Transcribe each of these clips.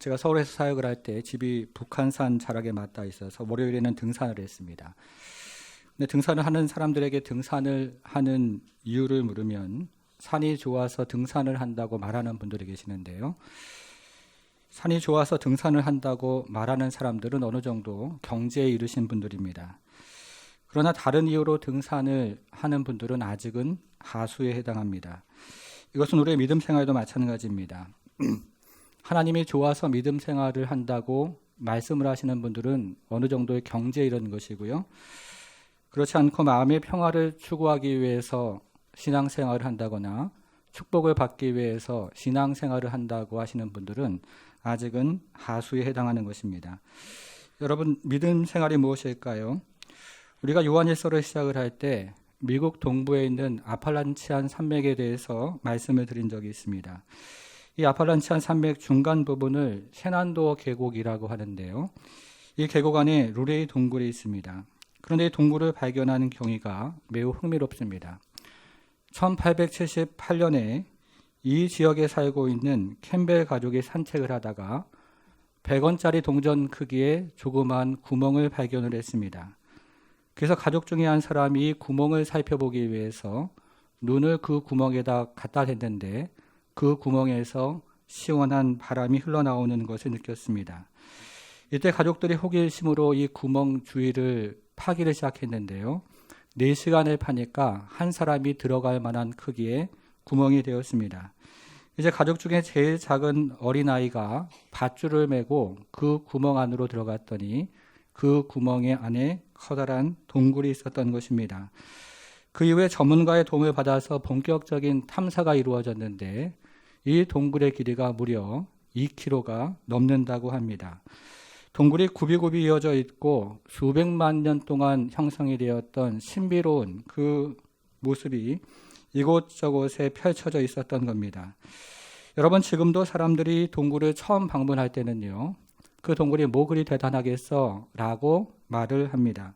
제가 서울에서 사역을 할 때 집이 북한산 자락에 맞닿아 있어서 월요일에는 등산을 했습니다. 근데 등산을 하는 사람들에게 등산을 하는 이유를 물으면 산이 좋아서 등산을 한다고 말하는 분들이 계시는데요. 산이 좋아서 등산을 한다고 말하는 사람들은 어느 정도 경제에 이르신 분들입니다. 그러나 다른 이유로 등산을 하는 분들은 아직은 하수에 해당합니다. 이것은 우리의 믿음 생활도 마찬가지입니다. 하나님이 좋아서 믿음 생활을 한다고 말씀을 하시는 분들은 어느 정도의 경제에 이른 것이고요. 그렇지 않고 마음의 평화를 추구하기 위해서 신앙생활을 한다거나 축복을 받기 위해서 신앙생활을 한다고 하시는 분들은 아직은 하수에 해당하는 것입니다. 여러분, 믿음 생활이 무엇일까요? 우리가 요한일서를 시작을 할 때 미국 동부에 있는 아팔란치안 산맥에 대해서 말씀을 드린 적이 있습니다. 이 아팔란치안 산맥 중간 부분을 셰난도어 계곡이라고 하는데요. 이 계곡 안에 루레이 동굴이 있습니다. 그런데 이 동굴을 발견하는 경위가 매우 흥미롭습니다. 1878년에 이 지역에 살고 있는 캠벨 가족이 산책을 하다가 100원짜리 동전 크기의 조그마한 구멍을 발견을 했습니다. 그래서 가족 중에 한 사람이 이 구멍을 살펴보기 위해서 눈을 그 구멍에다 갖다 댔는데 그 구멍에서 시원한 바람이 흘러나오는 것을 느꼈습니다. 이때 가족들이 호기심으로 이 구멍 주위를 파기를 시작했는데요. 4시간을 파니까 한 사람이 들어갈 만한 크기의 구멍이 되었습니다. 이제 가족 중에 제일 작은 어린아이가 밧줄을 메고 그 구멍 안으로 들어갔더니 그 구멍의 안에 커다란 동굴이 있었던 것입니다. 그 이후에 전문가의 도움을 받아서 본격적인 탐사가 이루어졌는데 이 동굴의 길이가 무려 2km가 넘는다고 합니다. 동굴이 굽이굽이 이어져 있고 수백만 년 동안 형성이 되었던 신비로운 그 모습이 이곳저곳에 펼쳐져 있었던 겁니다. 여러분, 지금도 사람들이 동굴을 처음 방문할 때는요, 그 동굴이 뭐 그리 대단하겠어? 라고 말을 합니다.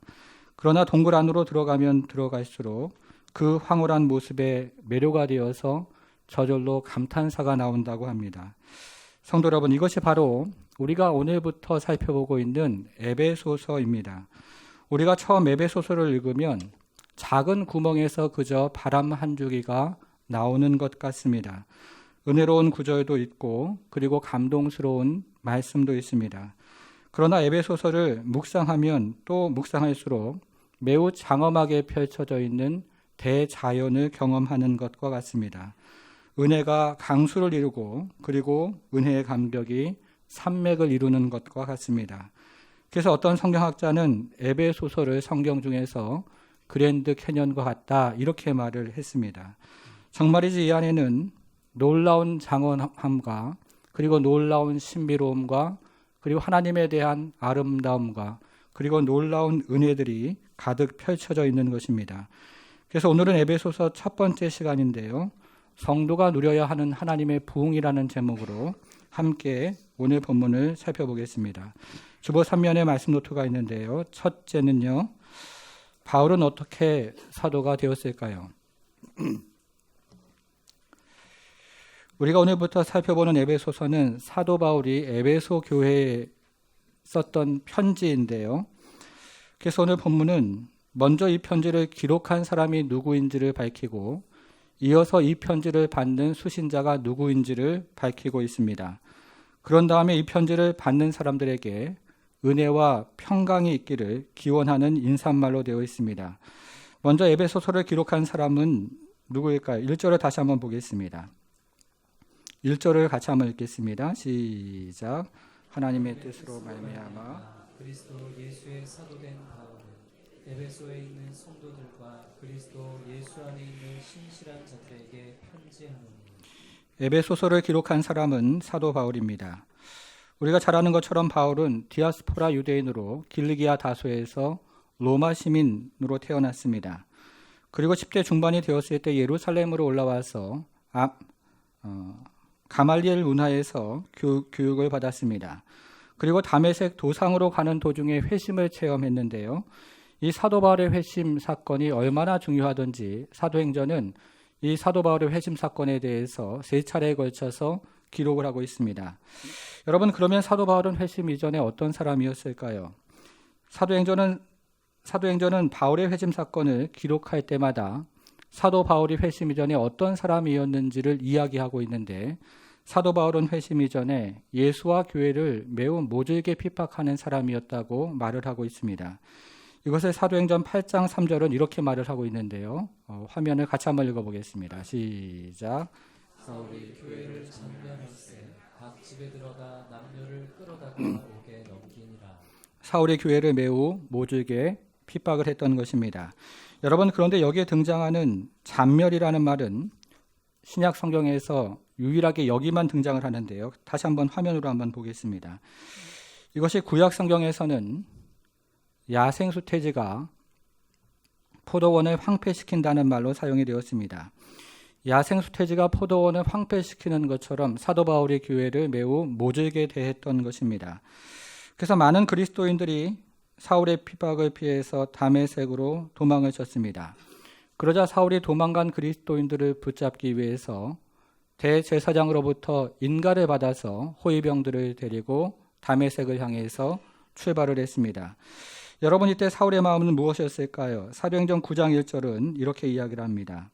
그러나 동굴 안으로 들어가면 들어갈수록 그 황홀한 모습에 매료가 되어서 저절로 감탄사가 나온다고 합니다. 성도 여러분, 이것이 바로 우리가 오늘부터 살펴보고 있는 에베소서입니다. 우리가 처음 에베소서를 읽으면 작은 구멍에서 그저 바람 한 줄기가 나오는 것 같습니다. 은혜로운 구절도 있고 그리고 감동스러운 말씀도 있습니다. 그러나 에베소서를 묵상하면 또 묵상할수록 매우 장엄하게 펼쳐져 있는 대자연을 경험하는 것과 같습니다. 은혜가 강수를 이루고 그리고 은혜의 감격이 산맥을 이루는 것과 같습니다. 그래서 어떤 성경학자는 에베소서를 성경 중에서 그랜드 캐년과 같다 이렇게 말을 했습니다. 정말이지 이 안에는 놀라운 장엄함과 그리고 놀라운 신비로움과 그리고 하나님에 대한 아름다움과 그리고 놀라운 은혜들이 가득 펼쳐져 있는 것입니다. 그래서 오늘은 에베소서 첫 번째 시간인데요. 성도가 누려야 하는 하나님의 부흥이라는 제목으로 함께 오늘 본문을 살펴보겠습니다. 주보 3면에 말씀 노트가 있는데요. 첫째는요. 바울은 어떻게 사도가 되었을까요? 우리가 오늘부터 살펴보는 에베소서는 사도 바울이 에베소 교회에 썼던 편지인데요. 그래서 오늘 본문은 먼저 이 편지를 기록한 사람이 누구인지를 밝히고 이어서 이 편지를 받는 수신자가 누구인지를 밝히고 있습니다. 그런 다음에 이 편지를 받는 사람들에게 은혜와 평강이 있기를 기원하는 인사말로 되어 있습니다. 먼저 에베소서를 기록한 사람은 누구일까요? 1절을 다시 한번 보겠습니다. 1절을 같이 한번 읽겠습니다. 시작. 하나님의 뜻으로 말미암아 그리스도 예수의 사도된 바울은 에베소에 있는 성도들과 그리스도 예수 안에 있는 신실한 자들에게 편지하노니. 에베소서를 기록한 사람은 사도 바울입니다. 우리가 잘 아는 것처럼 바울은 디아스포라 유대인으로 길리기아 다소에서 로마 시민으로 태어났습니다. 그리고 10대 중반이 되었을 때 예루살렘으로 올라와서 가말리엘 문화에서 교육을 받았습니다. 그리고 다메섹 도상으로 가는 도중에 회심을 체험했는데요. 이 사도 바울의 회심 사건이 얼마나 중요하던지 사도행전은 이 사도 바울의 회심 사건에 대해서 3차례에 걸쳐서 기록을 하고 있습니다. 여러분, 그러면 사도 바울은 회심 이전에 어떤 사람이었을까요? 사도행전은 바울의 회심 사건을 기록할 때마다 사도 바울이 회심 이전에 어떤 사람이었는지를 이야기하고 있는데, 사도 바울은 회심 이전에 예수와 교회를 매우 모질게 핍박하는 사람이었다고 말을 하고 있습니다. 이것을 사도행전 8장 3절은 이렇게 말을 하고 있는데요. 화면을 같이 한번 읽어보겠습니다. 시작. 사울이 교회를 장면할세 각 집에 들어가 남녀를 끌어다가 옥에 넘기니라. 사울이 교회를 매우 모질게 핍박을 했던 것입니다. 여러분, 그런데 여기에 등장하는 잔멸이라는 말은 신약 성경에서 유일하게 여기만 등장을 하는데요. 다시 한번 화면으로 한번 보겠습니다. 이것이 구약 성경에서는 야생수태지가 포도원을 황폐시킨다는 말로 사용이 되었습니다. 야생수태지가 포도원을 황폐시키는 것처럼 사도 바울이 교회를 매우 모질게 대했던 것입니다. 그래서 많은 그리스도인들이 사울의 핍박을 피해서 다메섹으로 도망을 쳤습니다. 그러자 사울이 도망간 그리스도인들을 붙잡기 위해서 대제사장으로부터 인가를 받아서 호위병들을 데리고 다메섹을 향해서 출발을 했습니다. 여러분, 이때 사울의 마음은 무엇이었을까요? 사도행전 9장 1절은 이렇게 이야기를 합니다.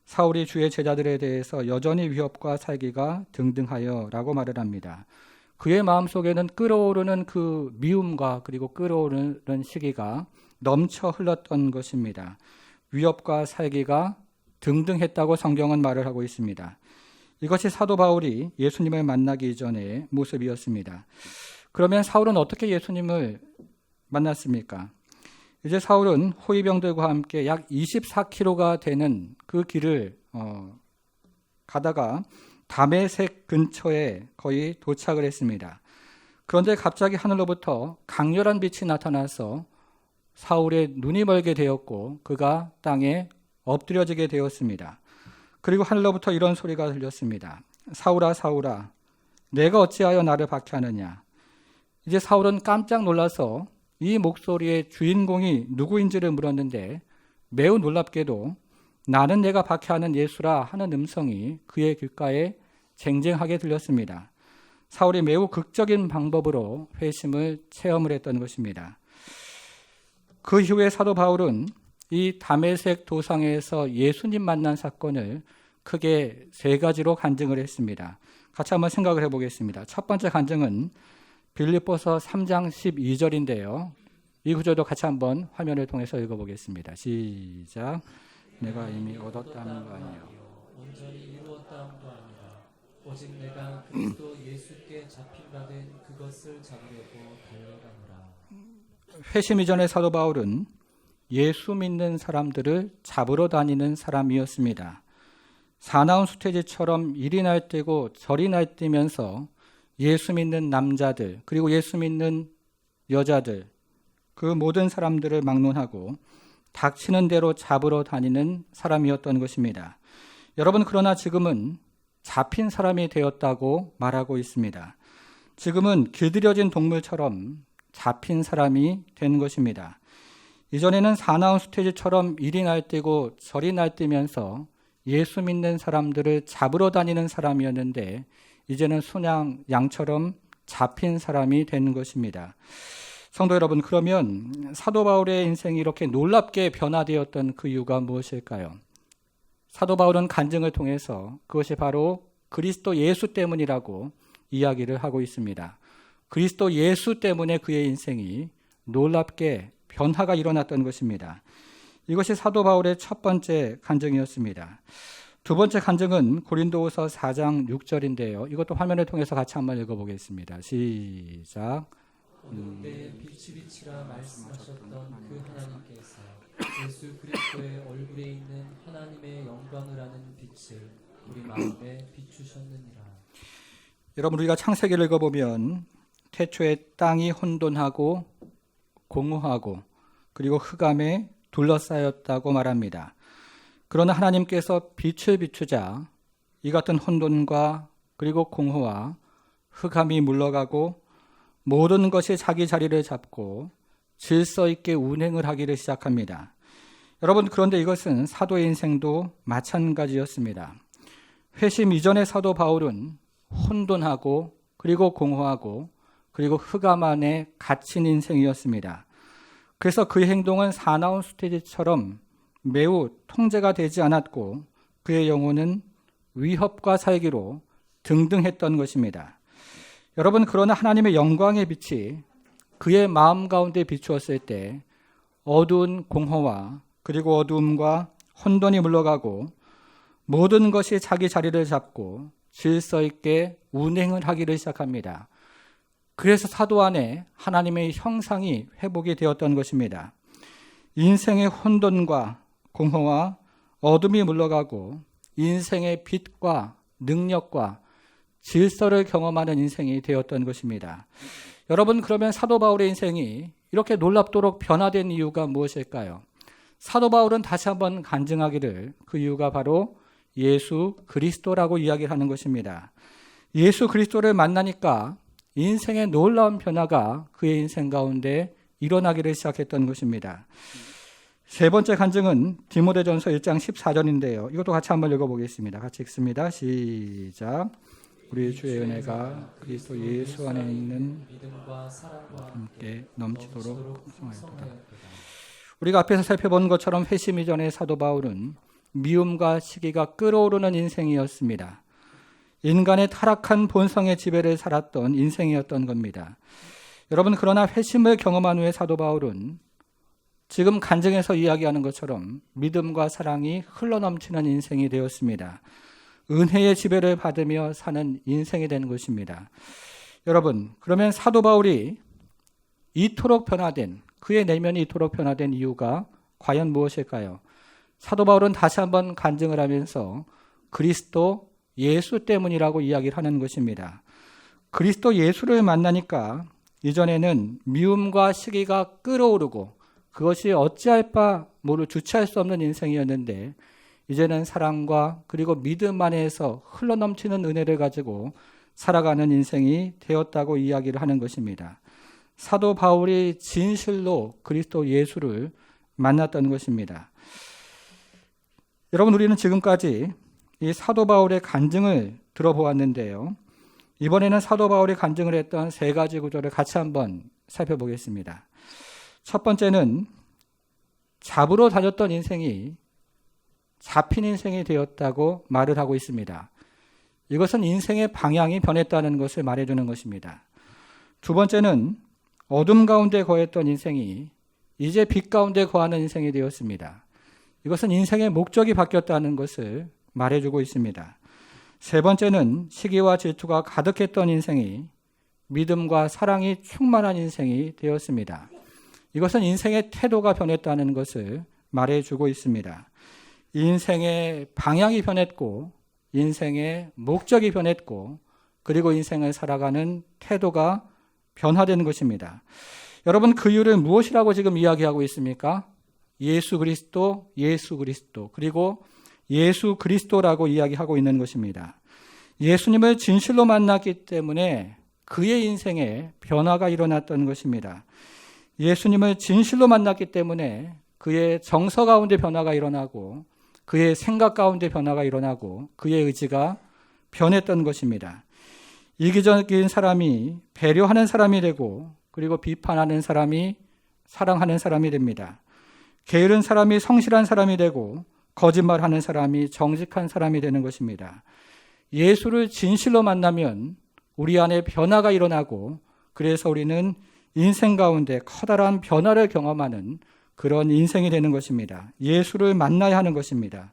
사울이 주의 제자들에 대해서 여전히 위협과 살기가 등등하여 라고 말을 합니다. 그의 마음속에는 끓어오르는 그 미움과 그리고 끓어오르는 시기가 넘쳐 흘렀던 것입니다. 위협과 살기가 등등했다고 성경은 말을 하고 있습니다. 이것이 사도 바울이 예수님을 만나기 이전의 모습이었습니다. 그러면 사울은 어떻게 예수님을 만났습니까? 이제 사울은 호위병들과 함께 약 24km가 되는 그 길을 가다가 다메섹 근처에 거의 도착을 했습니다. 그런데 갑자기 하늘로부터 강렬한 빛이 나타나서 사울의 눈이 멀게 되었고 그가 땅에 엎드려지게 되었습니다. 그리고 하늘로부터 이런 소리가 들렸습니다. 사울아, 사울아, 내가 어찌하여 나를 박해하느냐? 이제 사울은 깜짝 놀라서 이 목소리의 주인공이 누구인지를 물었는데 매우 놀랍게도 나는 내가 박해하는 예수라 하는 음성이 그의 귓가에 쟁쟁하게 들렸습니다. 사울이 매우 극적인 방법으로 회심을 체험을 했던 것입니다. 그 이후에 사도 바울은 이 다메섹 도상에서 예수님 만난 사건을 크게 세 가지로 간증을 했습니다. 같이 한번 생각을 해보겠습니다. 첫 번째 간증은 빌립보서 3장 12절인데요. 이 구절도 같이 한번 화면을 통해서 읽어보겠습니다. 시작. 내가 이미 얻었다는 거 아니요. 온전히 이루었다함도 아니라 오직 내가 그리스도 예수께 잡힌 바 된 그것을 잡으려고 달려가노라. 회심 이전의 사도 바울은 예수 믿는 사람들을 잡으러 다니는 사람이었습니다. 사나운 수태지처럼 이리 날뛰고 저리 날뛰면서 예수 믿는 남자들 그리고 예수 믿는 여자들 그 모든 사람들을 막론하고 닥치는 대로 잡으러 다니는 사람이었던 것입니다. 여러분, 그러나 지금은 잡힌 사람이 되었다고 말하고 있습니다. 지금은 길들여진 동물처럼 잡힌 사람이 된 것입니다. 이전에는 사나운 수태지처럼 이리 날뛰고 저리 날뛰면서 예수 믿는 사람들을 잡으러 다니는 사람이었는데 이제는 순양 양처럼 잡힌 사람이 된 것입니다. 성도 여러분, 그러면 사도 바울의 인생이 이렇게 놀랍게 변화되었던 그 이유가 무엇일까요? 사도 바울은 간증을 통해서 그것이 바로 그리스도 예수 때문이라고 이야기를 하고 있습니다. 그리스도 예수 때문에 그의 인생이 놀랍게 변화가 일어났던 것입니다. 이것이 사도 바울의 첫 번째 간증이었습니다. 두 번째 간증은 고린도후서 4장 6절인데요. 이것도 화면을 통해서 같이 한번 읽어보겠습니다. 시작. 그때 빛이 빛이라 말씀하셨던 그 하나님께서 예수 그리스도의 얼굴에 있는 하나님의 영광을 아는 빛을 우리 마음에 비추셨느니라. 여러분, 우리가 창세기를 읽어보면 태초에 땅이 혼돈하고 공허하고 그리고 흑암에 둘러싸였다고 말합니다. 그러나 하나님께서 빛을 비추자 이 같은 혼돈과 그리고 공허와 흑암이 물러가고 모든 것이 자기 자리를 잡고 질서 있게 운행을 하기를 시작합니다. 여러분, 그런데 이것은 사도의 인생도 마찬가지였습니다. 회심 이전의 사도 바울은 혼돈하고 그리고 공허하고 그리고 흑암 안에 갇힌 인생이었습니다. 그래서 그의 행동은 사나운 수태지처럼 매우 통제가 되지 않았고 그의 영혼은 위협과 살기로 등등했던 것입니다. 여러분, 그러나 하나님의 영광의 빛이 그의 마음 가운데 비추었을 때 어두운 공허와 그리고 어두움과 혼돈이 물러가고 모든 것이 자기 자리를 잡고 질서 있게 운행을 하기를 시작합니다. 그래서 사도 안에 하나님의 형상이 회복이 되었던 것입니다. 인생의 혼돈과 공허와 어둠이 물러가고 인생의 빛과 능력과 질서를 경험하는 인생이 되었던 것입니다. 여러분, 그러면 사도 바울의 인생이 이렇게 놀랍도록 변화된 이유가 무엇일까요? 사도 바울은 다시 한번 간증하기를 그 이유가 바로 예수 그리스도라고 이야기하는 것입니다. 예수 그리스도를 만나니까 인생의 놀라운 변화가 그의 인생 가운데 일어나기를 시작했던 것입니다. 세 번째 간증은 디모데전서 1장 14절인데요. 이것도 같이 한번 읽어보겠습니다. 같이 읽습니다. 시작. 우리 주의 은혜가 그리스도 예수 안에 있는 믿음과 사랑과 함께 넘치도록 풍성하였도다. 풍성하였도다. 우리가 앞에서 살펴본 것처럼 회심 이전의 사도 바울은 미움과 시기가 끓어오르는 인생이었습니다. 인간의 타락한 본성의 지배를 살았던 인생이었던 겁니다. 여러분, 그러나 회심을 경험한 후에 사도 바울은 지금 간증에서 이야기하는 것처럼 믿음과 사랑이 흘러넘치는 인생이 되었습니다. 은혜의 지배를 받으며 사는 인생이 된 것입니다. 여러분, 그러면 사도 바울이 이토록 변화된, 그의 내면이 이토록 변화된 이유가 과연 무엇일까요? 사도 바울은 다시 한번 간증을 하면서 그리스도 예수 때문이라고 이야기를 하는 것입니다. 그리스도 예수를 만나니까 이전에는 미움과 시기가 끓어오르고 그것이 어찌할 바 모를 주체할 수 없는 인생이었는데 이제는 사랑과 그리고 믿음 안에서 흘러넘치는 은혜를 가지고 살아가는 인생이 되었다고 이야기를 하는 것입니다. 사도 바울이 진실로 그리스도 예수를 만났던 것입니다. 여러분, 우리는 지금까지 이 사도 바울의 간증을 들어보았는데요. 이번에는 사도 바울이 간증을 했던 세 가지 구절을 같이 한번 살펴보겠습니다. 첫 번째는 잡으러 다녔던 인생이 잡힌 인생이 되었다고 말을 하고 있습니다. 이것은 인생의 방향이 변했다는 것을 말해주는 것입니다. 두 번째는 어둠 가운데 거했던 인생이 이제 빛 가운데 거하는 인생이 되었습니다. 이것은 인생의 목적이 바뀌었다는 것을 말해주고 있습니다. 세 번째는 시기와 질투가 가득했던 인생이 믿음과 사랑이 충만한 인생이 되었습니다. 이것은 인생의 태도가 변했다는 것을 말해주고 있습니다. 인생의 방향이 변했고 인생의 목적이 변했고 그리고 인생을 살아가는 태도가 변화되는 것입니다. 여러분, 그 이유를 무엇이라고 지금 이야기하고 있습니까? 예수 그리스도, 예수 그리스도, 그리고 예수 그리스도라고 이야기하고 있는 것입니다. 예수님을 진실로 만났기 때문에 그의 인생에 변화가 일어났던 것입니다. 예수님을 진실로 만났기 때문에 그의 정서 가운데 변화가 일어나고 그의 생각 가운데 변화가 일어나고 그의 의지가 변했던 것입니다. 이기적인 사람이 배려하는 사람이 되고 그리고 비판하는 사람이 사랑하는 사람이 됩니다. 게으른 사람이 성실한 사람이 되고 거짓말하는 사람이 정직한 사람이 되는 것입니다. 예수를 진실로 만나면 우리 안에 변화가 일어나고 그래서 우리는 인생 가운데 커다란 변화를 경험하는 그런 인생이 되는 것입니다. 예수를 만나야 하는 것입니다.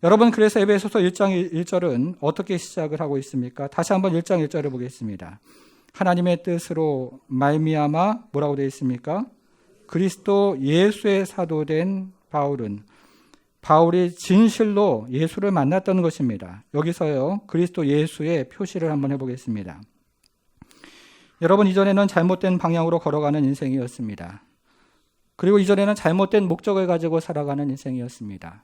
여러분, 그래서 에베소서 1장 1절은 어떻게 시작을 하고 있습니까? 다시 한번 1장 1절을 보겠습니다. 하나님의 뜻으로 말미암아 뭐라고 되어 있습니까? 그리스도 예수의 사도된 바울이 진실로 예수를 만났던 것입니다. 여기서요, 그리스도 예수의 표시를 한번 해보겠습니다. 여러분, 이전에는 잘못된 방향으로 걸어가는 인생이었습니다. 그리고 이전에는 잘못된 목적을 가지고 살아가는 인생이었습니다.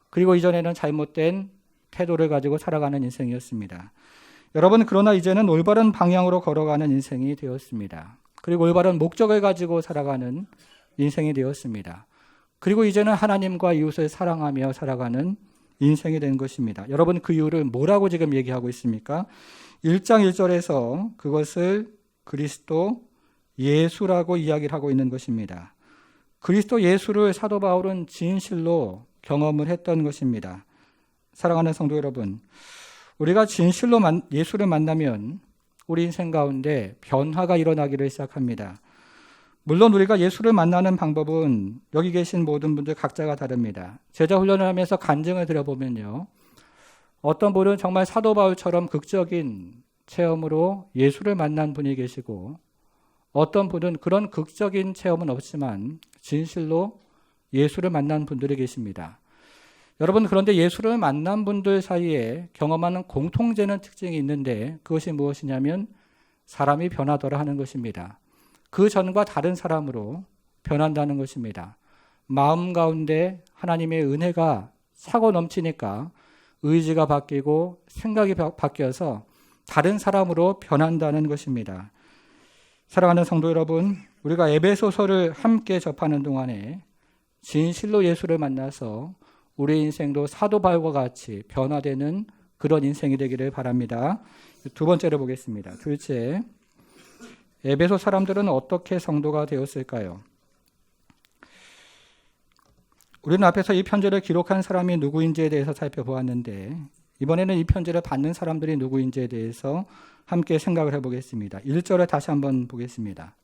그리고 이전에는 잘못된 태도를 가지고 살아가는 인생이었습니다. 여러분, 그러나 이제는 올바른 방향으로 걸어가는 인생이 되었습니다. 그리고 올바른 목적을 가지고 살아가는 인생이 되었습니다. 그리고 이제는 하나님과 이웃을 사랑하며 살아가는 인생이 된 것입니다. 여러분 그 이유를 뭐라고 지금 얘기하고 있습니까? 1장 1절에서 그것을 그리스도 예수라고 이야기를 하고 있는 것입니다. 그리스도 예수를 사도 바울은 진실로 경험을 했던 것입니다. 사랑하는 성도 여러분, 우리가 진실로 예수를 만나면 우리 인생 가운데 변화가 일어나기를 시작합니다. 물론 우리가 예수를 만나는 방법은 여기 계신 모든 분들 각자가 다릅니다. 제자 훈련을 하면서 간증을 드려보면요, 어떤 분은 정말 사도 바울처럼 극적인 체험으로 예수를 만난 분이 계시고, 어떤 분은 그런 극적인 체험은 없지만 진실로 예수를 만난 분들이 계십니다. 여러분, 그런데 예수를 만난 분들 사이에 경험하는 공통되는 특징이 있는데 그것이 무엇이냐면 사람이 변하더라 하는 것입니다. 그 전과 다른 사람으로 변한다는 것입니다. 마음 가운데 하나님의 은혜가 차고 넘치니까 의지가 바뀌고 생각이 바뀌어서 다른 사람으로 변한다는 것입니다. 사랑하는 성도 여러분, 우리가 에베소서를 함께 접하는 동안에 진실로 예수를 만나서 우리 인생도 사도 바울과 같이 변화되는 그런 인생이 되기를 바랍니다. 두 번째로 보겠습니다. 둘째, 에베소 사람들은 어떻게 성도가 되었을까요? 우리는 앞에서 이 편지를 기록한 사람이 누구인지에 대해서 살펴보았는데 이번에는 이 편지를 받는 사람들이 누구인지에 대해서 함께 생각을 해보겠습니다. 1절을 다시 한번 보겠습니다.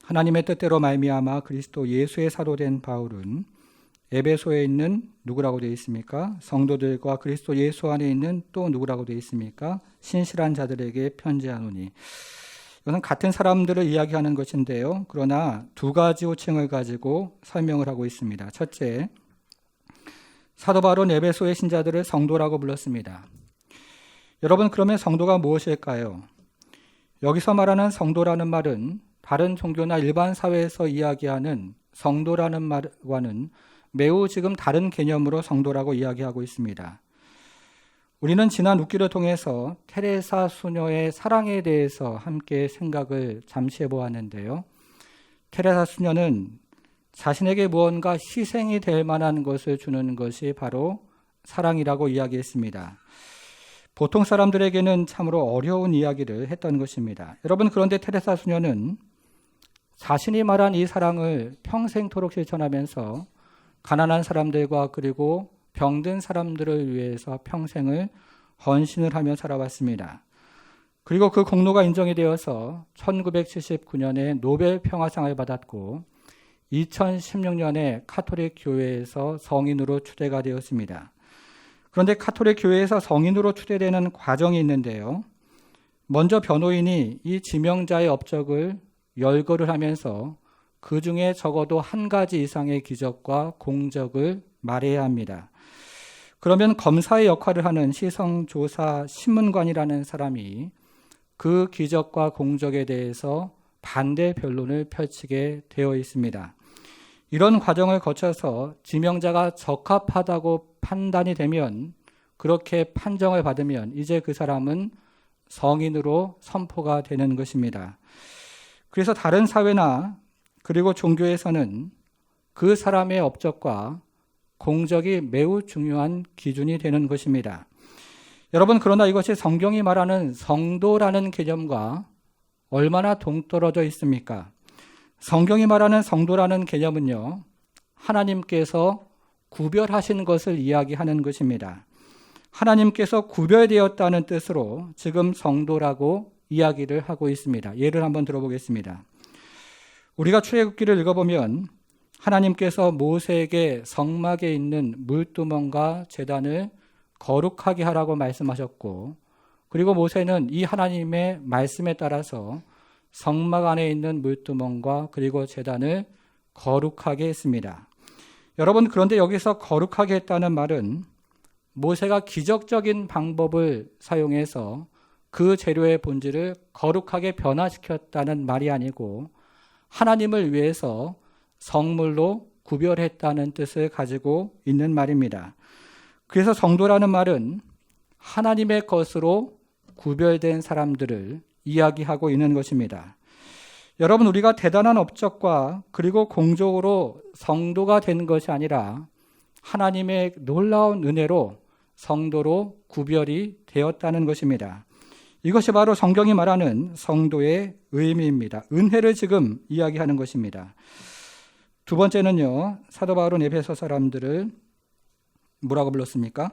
하나님의 뜻대로 말미암아 그리스도 예수의 사도된 바울은 에베소에 있는 누구라고 되어 있습니까? 성도들과 그리스도 예수 안에 있는 또 누구라고 되어 있습니까? 신실한 자들에게 편지하노니. 이것은 같은 사람들을 이야기하는 것인데요. 그러나 두 가지 호칭을 가지고 설명을 하고 있습니다. 첫째, 사도 바울은 에베소의 신자들을 성도라고 불렀습니다. 여러분, 그러면 성도가 무엇일까요? 여기서 말하는 성도라는 말은 다른 종교나 일반 사회에서 이야기하는 성도라는 말과는 매우 지금 다른 개념으로 성도라고 이야기하고 있습니다. 우리는 지난 룻기를 통해서 테레사 수녀의 사랑에 대해서 함께 생각을 잠시 해보았는데요. 테레사 수녀는 자신에게 무언가 희생이 될 만한 것을 주는 것이 바로 사랑이라고 이야기했습니다. 보통 사람들에게는 참으로 어려운 이야기를 했던 것입니다. 여러분, 그런데 테레사 수녀는 자신이 말한 이 사랑을 평생토록 실천하면서 가난한 사람들과 그리고 병든 사람들을 위해서 평생을 헌신을 하며 살아왔습니다. 그리고 그 공로가 인정이 되어서 1979년에 노벨 평화상을 받았고 2016년에 카톨릭 교회에서 성인으로 추대가 되었습니다. 그런데 카톨릭 교회에서 성인으로 추대되는 과정이 있는데요. 먼저 변호인이 이 지명자의 업적을 열거를 하면서 그 중에 적어도 한 가지 이상의 기적과 공적을 말해야 합니다. 그러면 검사의 역할을 하는 시성조사 신문관이라는 사람이 그 기적과 공적에 대해서 반대 변론을 펼치게 되어 있습니다. 이런 과정을 거쳐서 지명자가 적합하다고 판단이 되면, 그렇게 판정을 받으면 이제 그 사람은 성인으로 선포가 되는 것입니다. 그래서 다른 사회나 그리고 종교에서는 그 사람의 업적과 공적이 매우 중요한 기준이 되는 것입니다. 여러분, 그러나 이것이 성경이 말하는 성도라는 개념과 얼마나 동떨어져 있습니까? 성경이 말하는 성도라는 개념은요, 하나님께서 구별하신 것을 이야기하는 것입니다. 하나님께서 구별되었다는 뜻으로 지금 성도라고 이야기를 하고 있습니다. 예를 한번 들어보겠습니다. 우리가 출애굽기를 읽어보면 하나님께서 모세에게 성막에 있는 물두멍과 제단을 거룩하게 하라고 말씀하셨고, 그리고 모세는 이 하나님의 말씀에 따라서 성막 안에 있는 물두멍과 그리고 제단을 거룩하게 했습니다. 여러분, 그런데 여기서 거룩하게 했다는 말은 모세가 기적적인 방법을 사용해서 그 재료의 본질을 거룩하게 변화시켰다는 말이 아니고 하나님을 위해서 성물로 구별했다는 뜻을 가지고 있는 말입니다. 그래서 성도라는 말은 하나님의 것으로 구별된 사람들을 이야기하고 있는 것입니다. 여러분, 우리가 대단한 업적과 그리고 공적으로 성도가 된 것이 아니라 하나님의 놀라운 은혜로 성도로 구별이 되었다는 것입니다. 이것이 바로 성경이 말하는 성도의 의미입니다. 은혜를 지금 이야기하는 것입니다. 두 번째는요, 사도 바울은 에베소 사람들을 뭐라고 불렀습니까?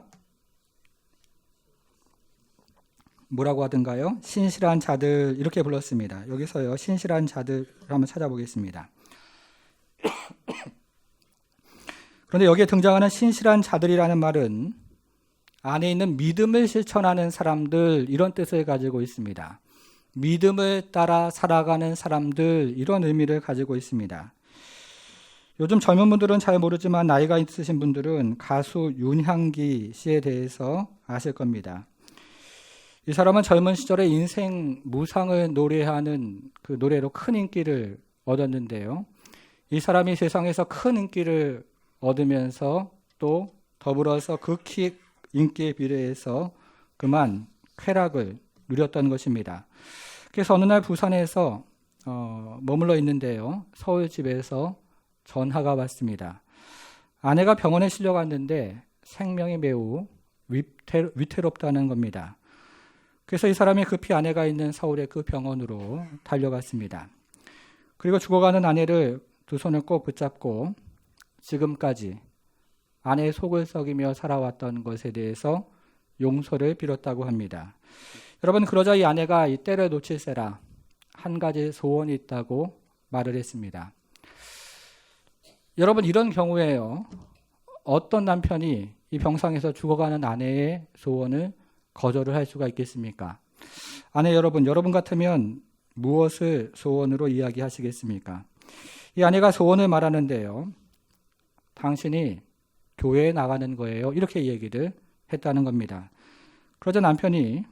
뭐라고 하던가요? 신실한 자들, 이렇게 불렀습니다. 여기서요, 신실한 자들 한번 찾아보겠습니다. 그런데 여기에 등장하는 신실한 자들이라는 말은 안에 있는 믿음을 실천하는 사람들, 이런 뜻을 가지고 있습니다. 믿음을 따라 살아가는 사람들, 이런 의미를 가지고 있습니다. 요즘 젊은 분들은 잘 모르지만 나이가 있으신 분들은 가수 윤향기 씨에 대해서 아실 겁니다. 이 사람은 젊은 시절에 인생 무상을 노래하는 그 노래로 큰 인기를 얻었는데요. 이 사람이 세상에서 큰 인기를 얻으면서 또 더불어서 극히 인기에 비례해서 그만 쾌락을 누렸던 것입니다. 그래서 어느 날 부산에서 머물러 있는데요. 서울 집에서 전화가 왔습니다. 아내가 병원에 실려갔는데 생명이 매우 위태롭다는 겁니다. 그래서 이 사람이 급히 아내가 있는 서울의 그 병원으로 달려갔습니다. 그리고 죽어가는 아내를 두 손을 꼭 붙잡고 지금까지 아내의 속을 썩이며 살아왔던 것에 대해서 용서를 빌었다고 합니다. 여러분, 그러자 이 아내가 이 때를 놓칠세라 한 가지 소원이 있다고 말을 했습니다. 여러분, 이런 경우에요, 어떤 남편이 이 병상에서 죽어가는 아내의 소원을 거절을 할 수가 있겠습니까? 아내 여러분 같으면 무엇을 소원으로 이야기하시겠습니까? 이 아내가 소원을 말하는데요, 당신이 교회에 나가는 거예요, 이렇게 얘기를 했다는 겁니다. 그러자 남편이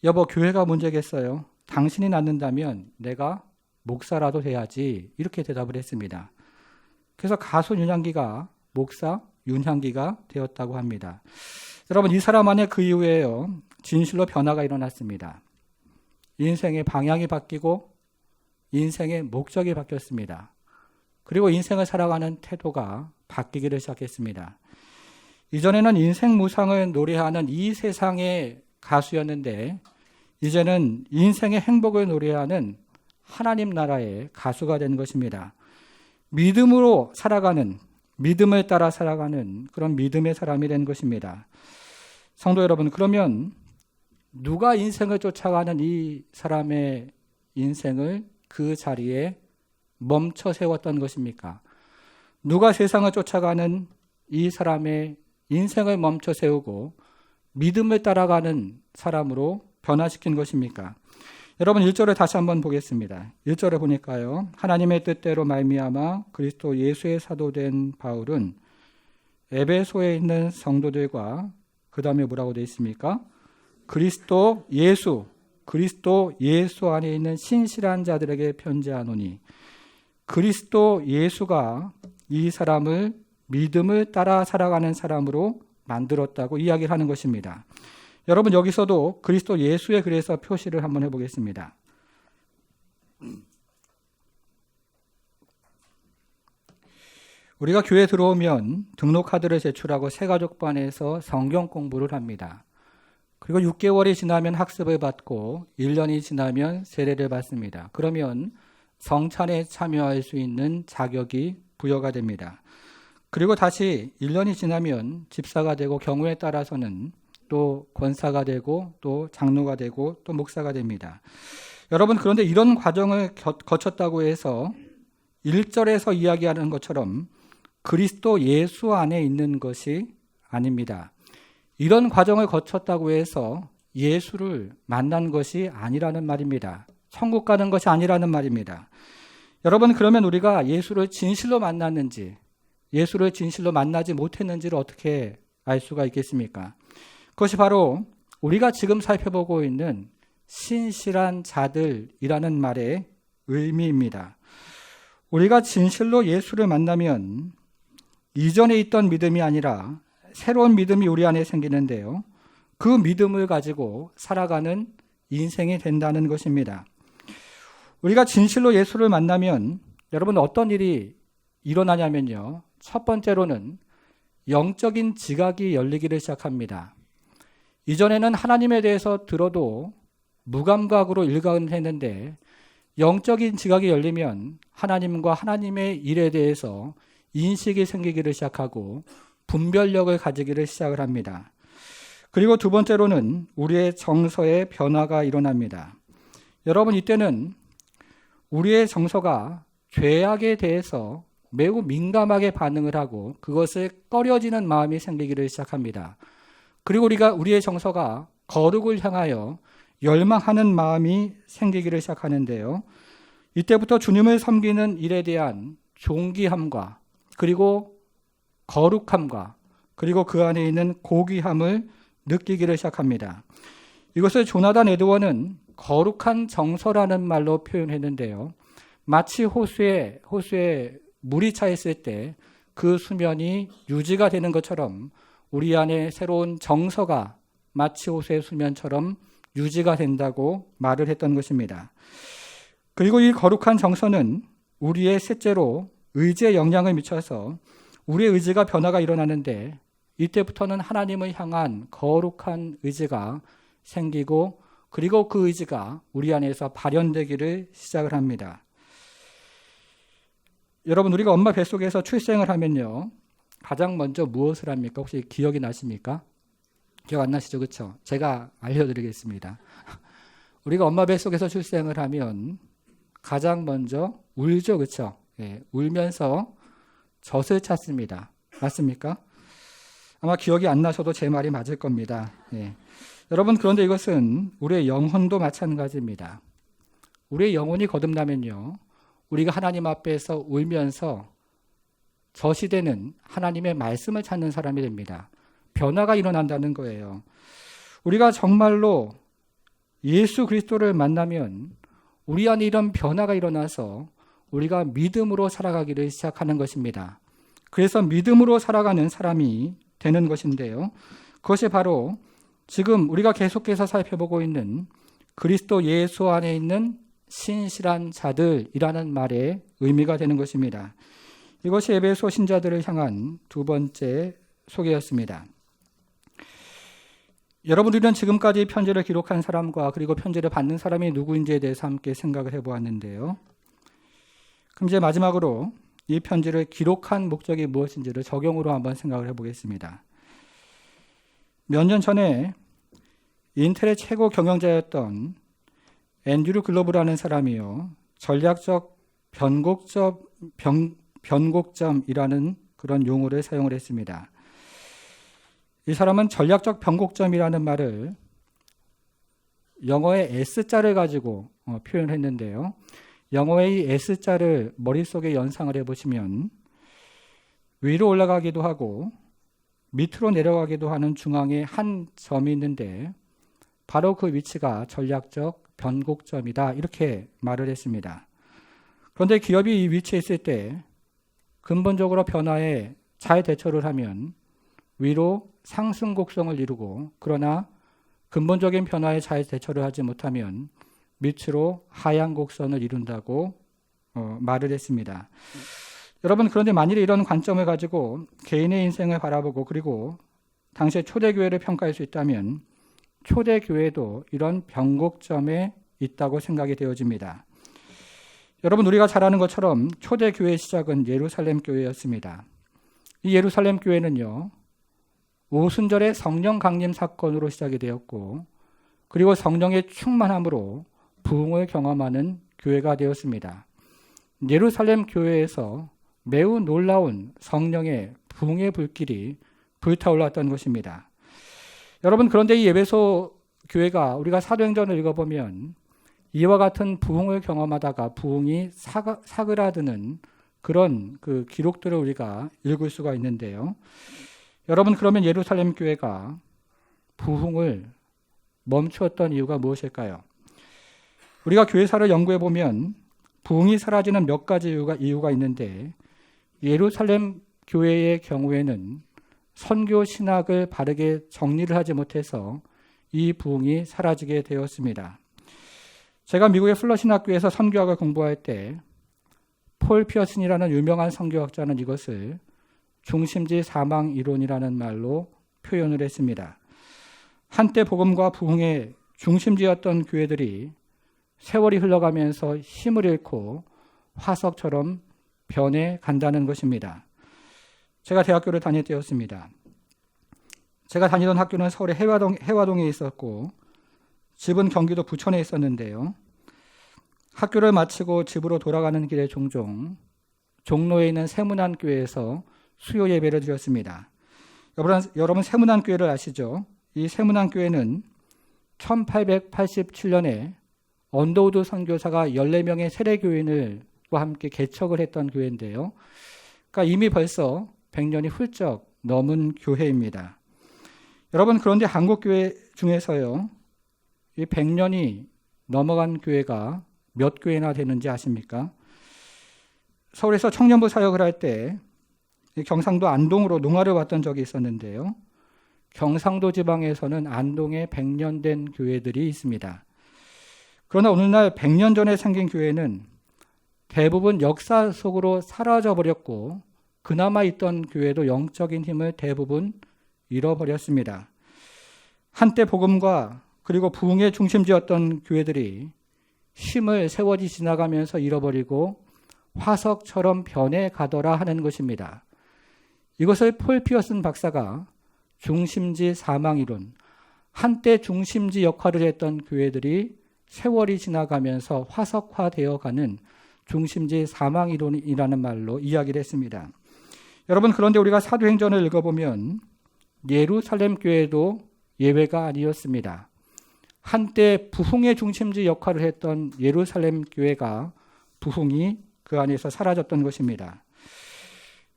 여보, 교회가 문제겠어요. 당신이 낳는다면 내가 목사라도 돼야지, 이렇게 대답을 했습니다. 그래서 가수 윤향기가 목사 윤향기가 되었다고 합니다. 여러분, 이 사람 안에 그 이후에요, 진실로 변화가 일어났습니다. 인생의 방향이 바뀌고 인생의 목적이 바뀌었습니다. 그리고 인생을 살아가는 태도가 바뀌기를 시작했습니다. 이전에는 인생 무상을 노래하는 이 세상의 가수였는데 이제는 인생의 행복을 노래하는 하나님 나라의 가수가 된 것입니다. 믿음으로 살아가는, 믿음을 따라 살아가는 그런 믿음의 사람이 된 것입니다. 성도 여러분, 그러면 누가 인생을 쫓아가는 이 사람의 인생을 그 자리에 멈춰 세웠던 것입니까? 누가 세상을 쫓아가는 이 사람의 인생을 멈춰 세우고 믿음을 따라가는 사람으로 변화시킨 것입니까? 여러분, 1절을 다시 한번 보겠습니다. 1절에 보니까요, 하나님의 뜻대로 말미암아 그리스도 예수의 사도된 바울은 에베소에 있는 성도들과 그 다음에 뭐라고 되어 있습니까? 그리스도 예수 안에 있는 신실한 자들에게 편지하노니, 그리스도 예수가 이 사람을 믿음을 따라 살아가는 사람으로 만들었다고 이야기를 하는 것입니다. 여러분, 여기서도 그리스도 예수에 그래서 표시를 한번 해보겠습니다. 우리가 교회에 들어오면 등록카드를 제출하고 새가족반에서 성경 공부를 합니다. 그리고 6개월이 지나면 학습을 받고 1년이 지나면 세례를 받습니다. 그러면 성찬에 참여할 수 있는 자격이 부여가 됩니다. 그리고 다시 1년이 지나면 집사가 되고 경우에 따라서는 또 권사가 되고 또 장로가 되고 또 목사가 됩니다. 여러분, 그런데 이런 과정을 거쳤다고 해서 1절에서 이야기하는 것처럼 그리스도 예수 안에 있는 것이 아닙니다. 이런 과정을 거쳤다고 해서 예수를 만난 것이 아니라는 말입니다. 천국 가는 것이 아니라는 말입니다. 여러분, 그러면 우리가 예수를 진실로 만났는지, 예수를 진실로 만나지 못했는지를 어떻게 알 수가 있겠습니까? 그것이 바로 우리가 지금 살펴보고 있는 신실한 자들이라는 말의 의미입니다. 우리가 진실로 예수를 만나면 이전에 있던 믿음이 아니라 새로운 믿음이 우리 안에 생기는데요, 그 믿음을 가지고 살아가는 인생이 된다는 것입니다. 우리가 진실로 예수를 만나면 여러분 어떤 일이 일어나냐면요. 첫 번째로는 영적인 지각이 열리기를 시작합니다. 이전에는 하나님에 대해서 들어도 무감각으로 일관을 했는데 영적인 지각이 열리면 하나님과 하나님의 일에 대해서 인식이 생기기를 시작하고 분별력을 가지기를 시작을 합니다. 그리고 두 번째로는 우리의 정서의 변화가 일어납니다. 여러분 이때는 우리의 정서가 죄악에 대해서 매우 민감하게 반응을 하고 그것을 꺼려지는 마음이 생기기를 시작합니다. 그리고 우리의 정서가 거룩을 향하여 열망하는 마음이 생기기를 시작하는데요. 이때부터 주님을 섬기는 일에 대한 존귀함과 그리고 거룩함과 그리고 그 안에 있는 고귀함을 느끼기를 시작합니다. 이것을 조나단 에드워는 거룩한 정서라는 말로 표현했는데요. 마치 호수에 물이 차 있을 때 그 수면이 유지가 되는 것처럼 우리 안에 새로운 정서가 마치 호수의 수면처럼 유지가 된다고 말을 했던 것입니다. 그리고 이 거룩한 정서는 우리의 셋째로 의지에 영향을 미쳐서 우리의 의지가 변화가 일어나는데 이때부터는 하나님을 향한 거룩한 의지가 생기고 그리고 그 의지가 우리 안에서 발현되기를 시작을 합니다. 여러분 우리가 엄마 뱃속에서 출생을 하면요. 가장 먼저 무엇을 합니까? 혹시 기억이 나십니까? 기억 안 나시죠? 그렇죠? 제가 알려드리겠습니다. 우리가 엄마 뱃속에서 출생을 하면 가장 먼저 울죠. 그렇죠? 예, 울면서 젖을 찾습니다. 맞습니까? 아마 기억이 안 나셔도 제 말이 맞을 겁니다. 예. 여러분 그런데 이것은 우리의 영혼도 마찬가지입니다. 우리의 영혼이 거듭나면요. 우리가 하나님 앞에서 울면서 젖이 되는 하나님의 말씀을 찾는 사람이 됩니다. 변화가 일어난다는 거예요. 우리가 정말로 예수 그리스도를 만나면 우리 안에 이런 변화가 일어나서 우리가 믿음으로 살아가기를 시작하는 것입니다. 그래서 믿음으로 살아가는 사람이 되는 것인데요. 그것이 바로 지금 우리가 계속해서 살펴보고 있는 그리스도 예수 안에 있는 신실한 자들이라는 말의 의미가 되는 것입니다. 이것이 에베소 신자들을 향한 두 번째 소개였습니다. 여러분 우리는 지금까지 편지를 기록한 사람과 그리고 편지를 받는 사람이 누구인지에 대해서 함께 생각을 해보았는데요. 그럼 이제 마지막으로 이 편지를 기록한 목적이 무엇인지를 적용으로 한번 생각을 해보겠습니다. 몇 년 전에 인텔의 최고 경영자였던 앤드류 글로브라는 사람이요. 전략적 변곡점이라는 그런 용어를 사용을 했습니다. 이 사람은 전략적 변곡점이라는 말을 영어의 S자를 가지고 표현했는데요. 영어의 이 S자를 머릿속에 연상을 해보시면 위로 올라가기도 하고 밑으로 내려가기도 하는 중앙에 한 점이 있는데 바로 그 위치가 전략적 변곡점이다 이렇게 말을 했습니다. 그런데 기업이 이 위치에 있을 때 근본적으로 변화에 잘 대처를 하면 위로 상승 곡선을 이루고 그러나 근본적인 변화에 잘 대처를 하지 못하면 밑으로 하향 곡선을 이룬다고 말을 했습니다. 여러분 그런데 만일에 이런 관점을 가지고 개인의 인생을 바라보고 그리고 당시의 초대교회를 평가할 수 있다면 초대교회도 이런 변곡점에 있다고 생각이 되어집니다. 여러분 우리가 잘 아는 것처럼 초대교회의 시작은 예루살렘 교회였습니다. 이 예루살렘 교회는요. 오순절의 성령 강림 사건으로 시작이 되었고 그리고 성령의 충만함으로 부흥을 경험하는 교회가 되었습니다. 예루살렘 교회에서 매우 놀라운 성령의 부흥의 불길이 불타올랐던 것입니다. 여러분 그런데 이 에베소 교회가 우리가 사도행전을 읽어보면 이와 같은 부흥을 경험하다가 부흥이 사그라드는 그런 그 기록들을 우리가 읽을 수가 있는데요. 여러분 그러면 예루살렘 교회가 부흥을 멈추었던 이유가 무엇일까요? 우리가 교회사를 연구해 보면 부흥이 사라지는 몇 가지 이유가 있는데 예루살렘 교회의 경우에는 선교 신학을 바르게 정리를 하지 못해서 이 부흥이 사라지게 되었습니다. 제가 미국의 플러신 학교에서 선교학을 공부할 때 폴 피어슨이라는 유명한 선교학자는 이것을 중심지 사망 이론이라는 말로 표현을 했습니다. 한때 복음과 부흥의 중심지였던 교회들이 세월이 흘러가면서 힘을 잃고 화석처럼 변해 간다는 것입니다. 제가 대학교를 다닐 때였습니다. 제가 다니던 학교는 서울의 해화동에 있었고 집은 경기도 부천에 있었는데요. 학교를 마치고 집으로 돌아가는 길에 종종 종로에 있는 세문안교회에서 수요 예배를 드렸습니다. 여러분 세문안교회를 아시죠? 이 세문안교회는 1887년에 언더우드 선교사가 14명의 세례교인과 함께 개척을 했던 교회인데요. 그러니까 이미 벌써 100년이 훌쩍 넘은 교회입니다. 여러분, 그런데 한국교회 중에서요, 이 100년이 넘어간 교회가 몇 교회나 되는지 아십니까? 서울에서 청년부 사역을 할 때 경상도 안동으로 농화를 왔던 적이 있었는데요. 경상도 지방에서는 안동에 100년 된 교회들이 있습니다. 그러나 오늘날 100년 전에 생긴 교회는 대부분 역사 속으로 사라져버렸고 그나마 있던 교회도 영적인 힘을 대부분 잃어버렸습니다. 한때 복음과 그리고 부흥의 중심지였던 교회들이 힘을 세월이 지나가면서 잃어버리고 화석처럼 변해 가더라 하는 것입니다. 이것을 폴 피어슨 박사가 중심지 사망이론, 한때 중심지 역할을 했던 교회들이 세월이 지나가면서 화석화되어가는 중심지 사망이론이라는 말로 이야기를 했습니다. 여러분, 그런데 우리가 사도행전을 읽어보면 예루살렘 교회도 예외가 아니었습니다. 한때 부흥의 중심지 역할을 했던 예루살렘 교회가 부흥이 그 안에서 사라졌던 것입니다.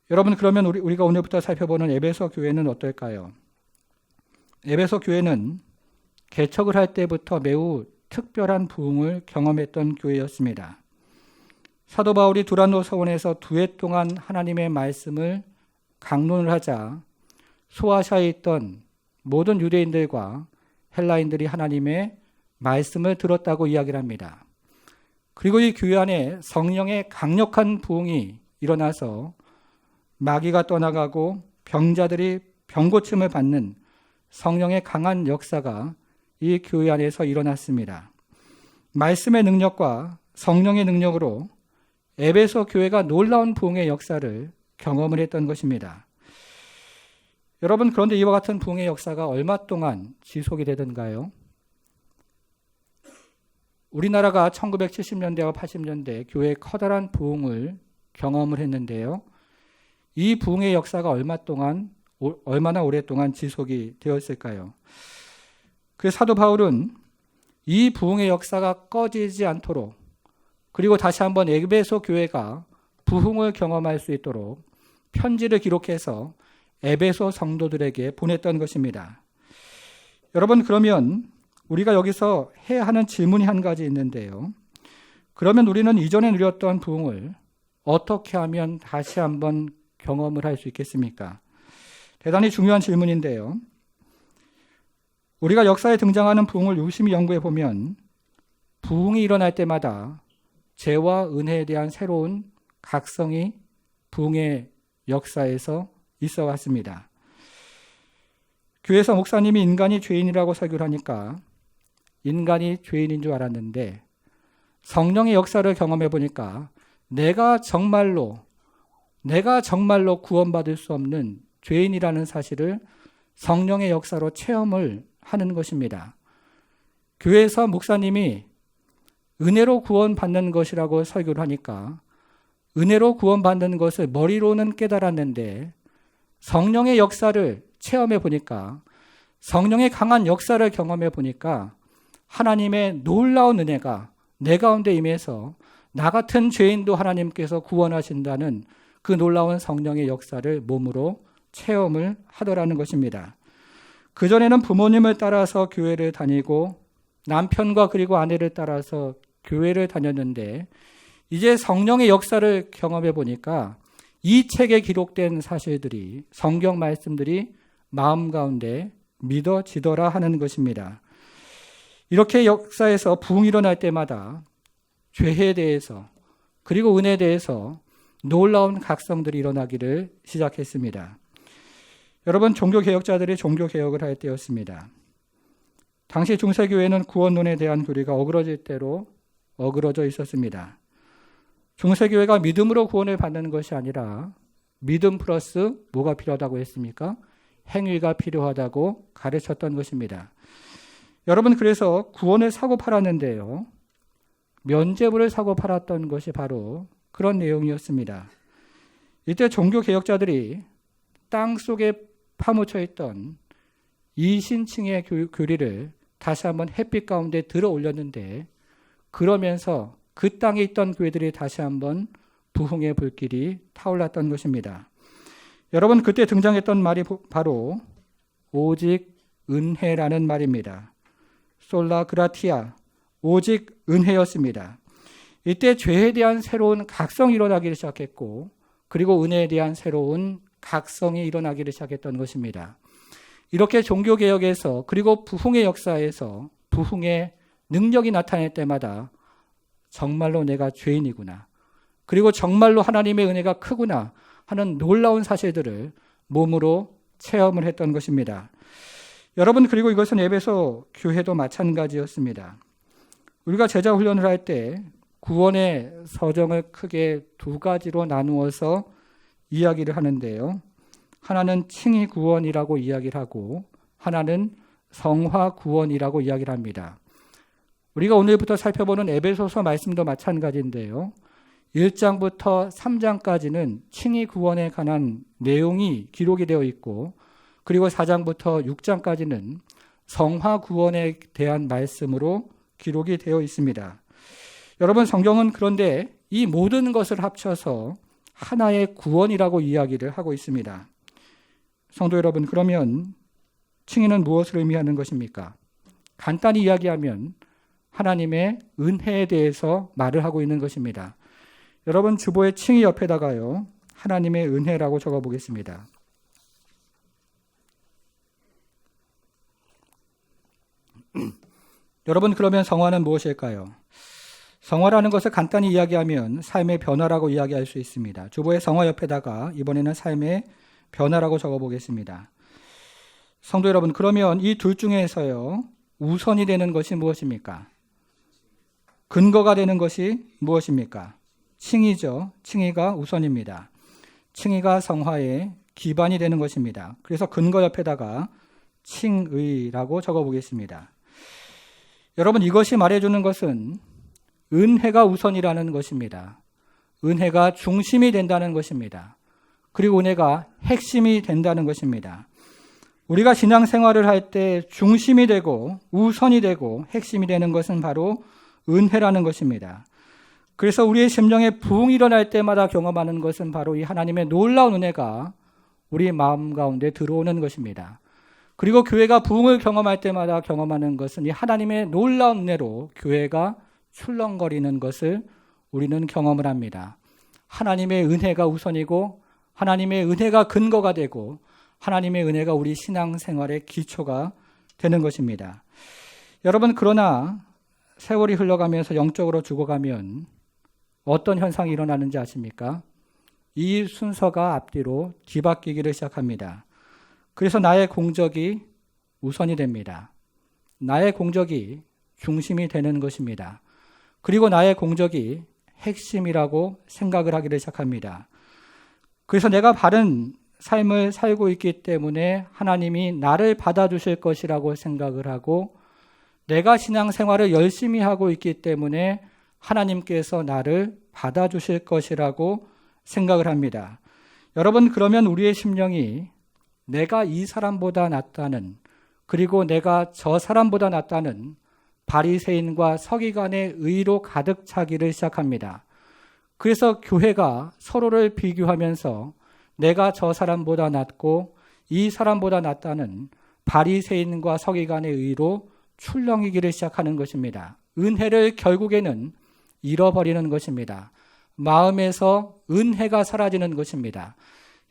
여러분, 그러면 우리가 오늘부터 살펴보는 에베소 교회는 어떨까요? 에베소 교회는 개척을 할 때부터 매우 특별한 부흥을 경험했던 교회였습니다. 사도 바울이 두란노 서원에서 2해 동안 하나님의 말씀을 강론을 하자 소아시아에 있던 모든 유대인들과 헬라인들이 하나님의 말씀을 들었다고 이야기를 합니다. 그리고 이 교회 안에 성령의 강력한 부흥이 일어나서 마귀가 떠나가고 병자들이 병고침을 받는 성령의 강한 역사가 이 교회 안에서 일어났습니다. 말씀의 능력과 성령의 능력으로 에베소 교회가 놀라운 부흥의 역사를 경험을 했던 것입니다. 여러분, 그런데 이와 같은 부흥의 역사가 얼마 동안 지속이 되던가요? 우리나라가 1970년대와 80년대 교회의 커다란 부흥을 경험을 했는데요. 이 부흥의 역사가 얼마나 오랫동안 지속이 되었을까요? 그 사도 바울은 이 부흥의 역사가 꺼지지 않도록, 그리고 다시 한번 에베소 교회가 부흥을 경험할 수 있도록 편지를 기록해서 에베소 성도들에게 보냈던 것입니다. 여러분, 그러면 우리가 여기서 해야 하는 질문이 한 가지 있는데요. 그러면 우리는 이전에 누렸던 부흥을 어떻게 하면 다시 한번 경험을 할 수 있겠습니까? 대단히 중요한 질문인데요. 우리가 역사에 등장하는 부흥을 유심히 연구해 보면 부흥이 일어날 때마다 죄와 은혜에 대한 새로운 각성이 부흥의 역사에서 있어 왔습니다. 교회에서 목사님이 인간이 죄인이라고 설교를 하니까 인간이 죄인인 줄 알았는데 성령의 역사를 경험해 보니까 내가 정말로 구원받을 수 없는 죄인이라는 사실을 성령의 역사로 체험을 하는 것입니다. 교회에서 목사님이 은혜로 구원받는 것이라고 설교를 하니까 은혜로 구원받는 것을 머리로는 깨달았는데 성령의 역사를 체험해 보니까, 성령의 강한 역사를 경험해 보니까 하나님의 놀라운 은혜가 내 가운데 임해서 나 같은 죄인도 하나님께서 구원하신다는 그 놀라운 성령의 역사를 몸으로 체험을 하더라는 것입니다. 그전에는 부모님을 따라서 교회를 다니고 남편과 그리고 아내를 따라서 교회를 다녔는데 이제 성령의 역사를 경험해 보니까 이 책에 기록된 사실들이, 성경 말씀들이 마음 가운데 믿어지더라 하는 것입니다. 이렇게 역사에서 부흥이 일어날 때마다 죄에 대해서 그리고 은혜에 대해서 놀라운 각성들이 일어나기를 시작했습니다. 여러분, 종교개혁자들이 종교개혁을 할 때였습니다. 당시 중세교회는 구원론에 대한 교리가 어그러질 대로 어그러져 있었습니다. 중세교회가 믿음으로 구원을 받는 것이 아니라 믿음 플러스 뭐가 필요하다고 했습니까? 행위가 필요하다고 가르쳤던 것입니다. 여러분, 그래서 구원을 사고 팔았는데요. 면죄부를 사고 팔았던 것이 바로 그런 내용이었습니다. 이때 종교개혁자들이 땅 속에 파묻혀 있던 이신층의 교리를 다시 한번 햇빛 가운데 들어 올렸는데, 그러면서 그 땅에 있던 교회들이 다시 한번 부흥의 불길이 타올랐던 것입니다. 여러분, 그때 등장했던 말이 바로 오직 은혜라는 말입니다. 솔라 그라티아, 오직 은혜였습니다. 이때 죄에 대한 새로운 각성이 일어나기를 시작했고, 그리고 은혜에 대한 새로운 각성이 일어나기를 시작했던 것입니다. 이렇게 종교개혁에서 그리고 부흥의 역사에서 부흥의 능력이 나타날 때마다 정말로 내가 죄인이구나, 그리고 정말로 하나님의 은혜가 크구나 하는 놀라운 사실들을 몸으로 체험을 했던 것입니다. 여러분, 그리고 이것은 에베소 교회도 마찬가지였습니다. 우리가 제자 훈련을 할 때 구원의 서정을 크게 두 가지로 나누어서 이야기를 하는데요. 하나는 칭의 구원이라고 이야기를 하고, 하나는 성화 구원이라고 이야기를 합니다. 우리가 오늘부터 살펴보는 에베소서 말씀도 마찬가지인데요. 1장부터 3장까지는 칭의 구원에 관한 내용이 기록이 되어 있고, 그리고 4장부터 6장까지는 성화 구원에 대한 말씀으로 기록이 되어 있습니다. 여러분, 성경은 그런데 이 모든 것을 합쳐서 하나의 구원이라고 이야기를 하고 있습니다. 성도 여러분, 그러면 칭의는 무엇을 의미하는 것입니까? 간단히 이야기하면 하나님의 은혜에 대해서 말을 하고 있는 것입니다. 여러분, 주보의 칭의 옆에다가요, 하나님의 은혜라고 적어 보겠습니다. 여러분, 그러면 성화는 무엇일까요? 성화라는 것을 간단히 이야기하면 삶의 변화라고 이야기할 수 있습니다. 주보의 성화 옆에다가 이번에는 삶의 변화라고 적어보겠습니다. 성도 여러분, 그러면 이 둘 중에서요, 우선이 되는 것이 무엇입니까? 근거가 되는 것이 무엇입니까? 칭의죠. 칭의가 우선입니다. 칭의가 성화의 기반이 되는 것입니다. 그래서 근거 옆에다가 칭의라고 적어보겠습니다. 여러분, 이것이 말해주는 것은 은혜가 우선이라는 것입니다. 은혜가 중심이 된다는 것입니다. 그리고 은혜가 핵심이 된다는 것입니다. 우리가 신앙생활을 할 때 중심이 되고 우선이 되고 핵심이 되는 것은 바로 은혜라는 것입니다. 그래서 우리의 심령에 부흥이 일어날 때마다 경험하는 것은 바로 이 하나님의 놀라운 은혜가 우리 마음 가운데 들어오는 것입니다. 그리고 교회가 부흥을 경험할 때마다 경험하는 것은 이 하나님의 놀라운 은혜로 교회가 출렁거리는 것을 우리는 경험을 합니다. 하나님의 은혜가 우선이고 하나님의 은혜가 근거가 되고 하나님의 은혜가 우리 신앙생활의 기초가 되는 것입니다. 여러분, 그러나 세월이 흘러가면서 영적으로 죽어가면 어떤 현상이 일어나는지 아십니까? 이 순서가 앞뒤로 뒤바뀌기를 시작합니다. 그래서 나의 공적이 우선이 됩니다. 나의 공적이 중심이 되는 것입니다. 그리고 나의 공적이 핵심이라고 생각을 하기를 시작합니다. 그래서 내가 바른 삶을 살고 있기 때문에 하나님이 나를 받아주실 것이라고 생각을 하고, 내가 신앙생활을 열심히 하고 있기 때문에 하나님께서 나를 받아주실 것이라고 생각을 합니다. 여러분, 그러면 우리의 심령이 내가 이 사람보다 낫다는, 그리고 내가 저 사람보다 낫다는 바리새인과 서기관의 의로 가득 차기를 시작합니다. 그래서 교회가 서로를 비교하면서 내가 저 사람보다 낫고 이 사람보다 낫다는 바리새인과 서기관의 의로 출렁이기를 시작하는 것입니다. 은혜를 결국에는 잃어버리는 것입니다. 마음에서 은혜가 사라지는 것입니다.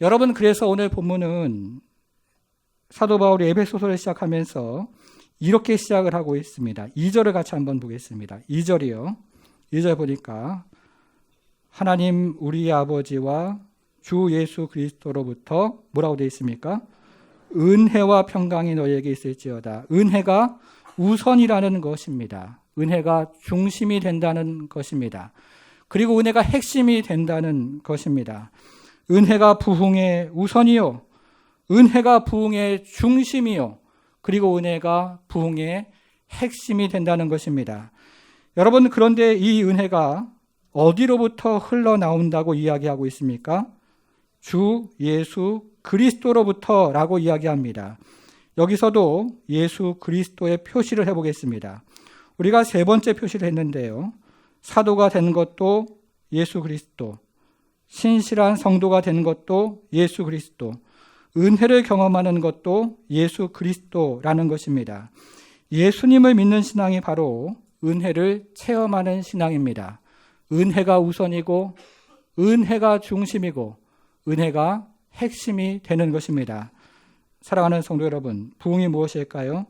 여러분, 그래서 오늘 본문은 사도 바울이 에베소서를 시작하면서 이렇게 시작을 하고 있습니다. 2절을 같이 한번 보겠습니다. 2절이요. 2절 보니까 하나님 우리 아버지와 주 예수 그리스도로부터 뭐라고 되어 있습니까? 은혜와 평강이 너희에게 있을지어다. 은혜가 우선이라는 것입니다. 은혜가 중심이 된다는 것입니다. 그리고 은혜가 핵심이 된다는 것입니다. 은혜가 부흥의 우선이요. 은혜가 부흥의 중심이요. 그리고 은혜가 부흥의 핵심이 된다는 것입니다. 여러분, 그런데 이 은혜가 어디로부터 흘러나온다고 이야기하고 있습니까? 주 예수 그리스도로부터라고 이야기합니다. 여기서도 예수 그리스도의 표시를 해보겠습니다. 우리가 세 번째 표시를 했는데요. 사도가 된 것도 예수 그리스도, 신실한 성도가 된 것도 예수 그리스도, 은혜를 경험하는 것도 예수 그리스도라는 것입니다. 예수님을 믿는 신앙이 바로 은혜를 체험하는 신앙입니다. 은혜가 우선이고 은혜가 중심이고 은혜가 핵심이 되는 것입니다. 사랑하는 성도 여러분, 부흥이 무엇일까요?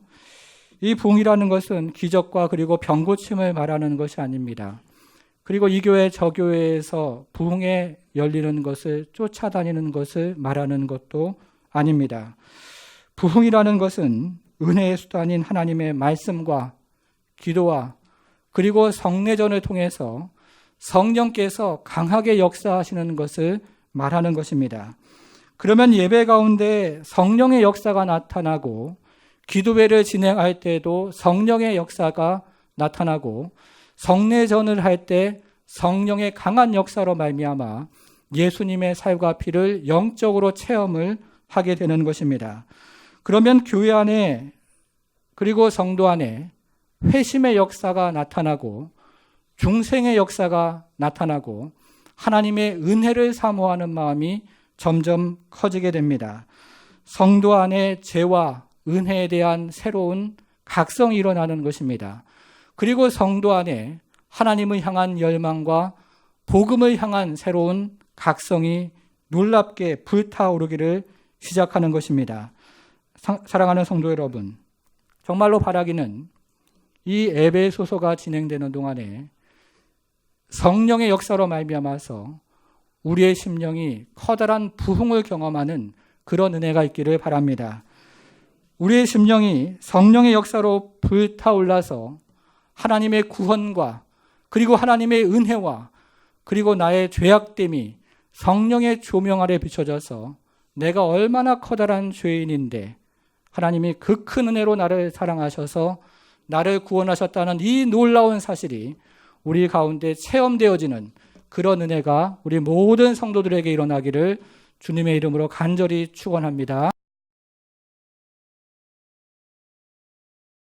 이 부흥이라는 것은 기적과 그리고 병고침을 말하는 것이 아닙니다. 그리고 이 교회 저 교회에서 부흥에 열리는 것을 쫓아다니는 것을 말하는 것도 아닙니다. 부흥이라는 것은 은혜의 수단인 하나님의 말씀과 기도와 그리고 성례전을 통해서 성령께서 강하게 역사하시는 것을 말하는 것입니다. 그러면 예배 가운데 성령의 역사가 나타나고 기도회를 진행할 때도 성령의 역사가 나타나고 성례전을 할 때 성령의 강한 역사로 말미암아 예수님의 살과 피를 영적으로 체험을 하게 되는 것입니다. 그러면 교회 안에 그리고 성도 안에 회심의 역사가 나타나고 중생의 역사가 나타나고 하나님의 은혜를 사모하는 마음이 점점 커지게 됩니다. 성도 안에 죄와 은혜에 대한 새로운 각성이 일어나는 것입니다. 그리고 성도 안에 하나님을 향한 열망과 복음을 향한 새로운 각성이 놀랍게 불타오르기를 시작하는 것입니다. 사랑하는 성도 여러분, 정말로 바라기는 이 에베소서가 진행되는 동안에 성령의 역사로 말미암아서 우리의 심령이 커다란 부흥을 경험하는 그런 은혜가 있기를 바랍니다. 우리의 심령이 성령의 역사로 불타올라서 하나님의 구원과 그리고 하나님의 은혜와 그리고 나의 죄악됨이 성령의 조명 아래 비춰져서 내가 얼마나 커다란 죄인인데 하나님이 그 큰 은혜로 나를 사랑하셔서 나를 구원하셨다는 이 놀라운 사실이 우리 가운데 체험되어지는 그런 은혜가 우리 모든 성도들에게 일어나기를 주님의 이름으로 간절히 축원합니다.